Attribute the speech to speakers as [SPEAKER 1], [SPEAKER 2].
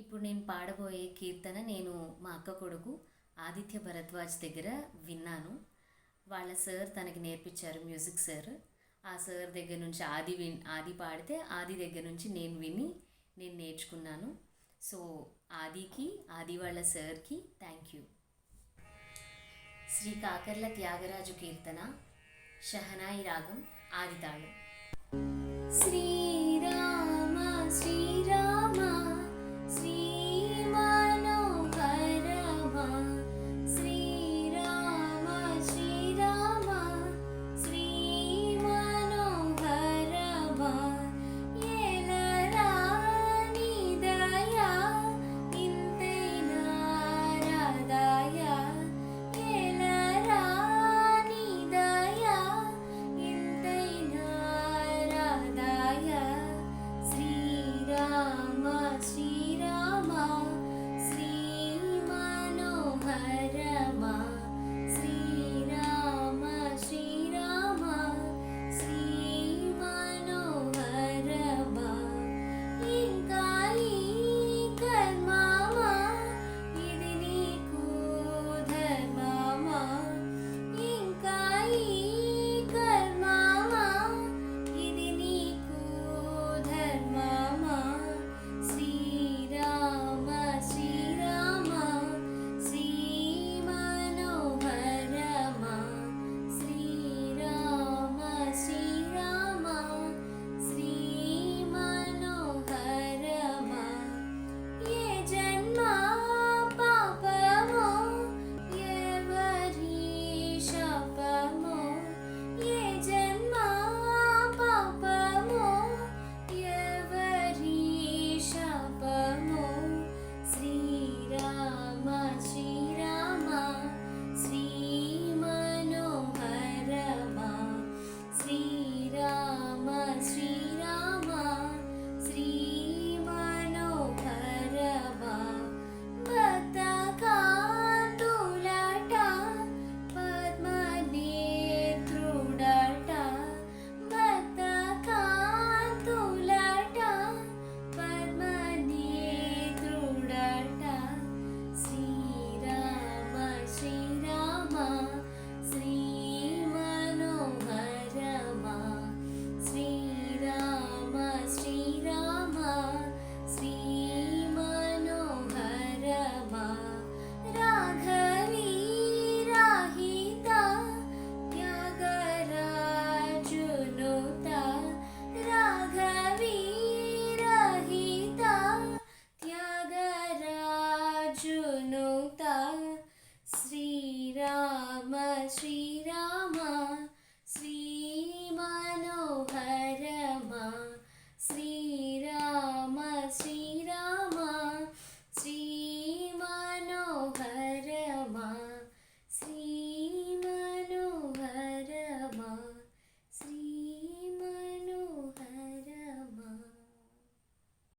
[SPEAKER 1] ఇప్పుడు నేను పాడబోయే కీర్తన నేను మా అక్క కొడుకు ఆదిత్య భరద్వాజ్ దగ్గర విన్నాను. వాళ్ళ సార్ తనకి నేర్పించారు, మ్యూజిక్ సార్. ఆ సార్ దగ్గర నుంచి ఆది పాడితే ఆది దగ్గర నుంచి నేను విని నేను నేర్చుకున్నాను. సో ఆది వాళ్ళ సార్కి థ్యాంక్ యూ. శ్రీ కాకర్ల త్యాగరాజు కీర్తన, షహనాయి రాగం, ఆది తాళం. శ్రీరామ శ్రీరామ శ్రీ మనోహరమ, శ్రీరామ శ్రీరామ శ్రీ మనోహరమ, ఏలరా నీ దయా ఇంతైనా రాదయా, ఏలరా నీ దయా ఇంతైనా రాదయా, శ్రీరామ శ్రీరామ శ్రీ మనోహరమ, శ్రీరామ శ్రీరామ శ్రీ మనోహరమ, ఇంకా ఈ కర్మమా ఇది నీకు ధర్మమా, ఇంకా ఈ కర్మమా ఇది నీకు ధర్మమా, శ్రీరామ శ్రీరామ శ్రీ మనోహరమ, శ్రీరామ శ్రీరామ శ్రీ మనోహరమ, ఏ జన్మ పాపమో ఎవరి శాపమో, ఏ జన్మ పాపమో ఎవరి శాపమో, శ్రీరామ శ్రీరామ శ్రీ మనోహరమ, శ్రీరామ శ్రీరామ శ్రీ మనోహరమ, భక్త కాంతులట పద్మనేత్రుడట, భక్త కాంతులట పద్మనేత్రుడట, శ్రీరామ శ్రీరామ శ్రీ మనోహరమ, శ్రీరామ శ్రీరామ శ్రీ మనోహరమ, రాఘవీ రాహిత త్యాగరాజునుత, రాఘవీ రాహిత త్యాగరాజునుత, శ్రీరామ శ్రీ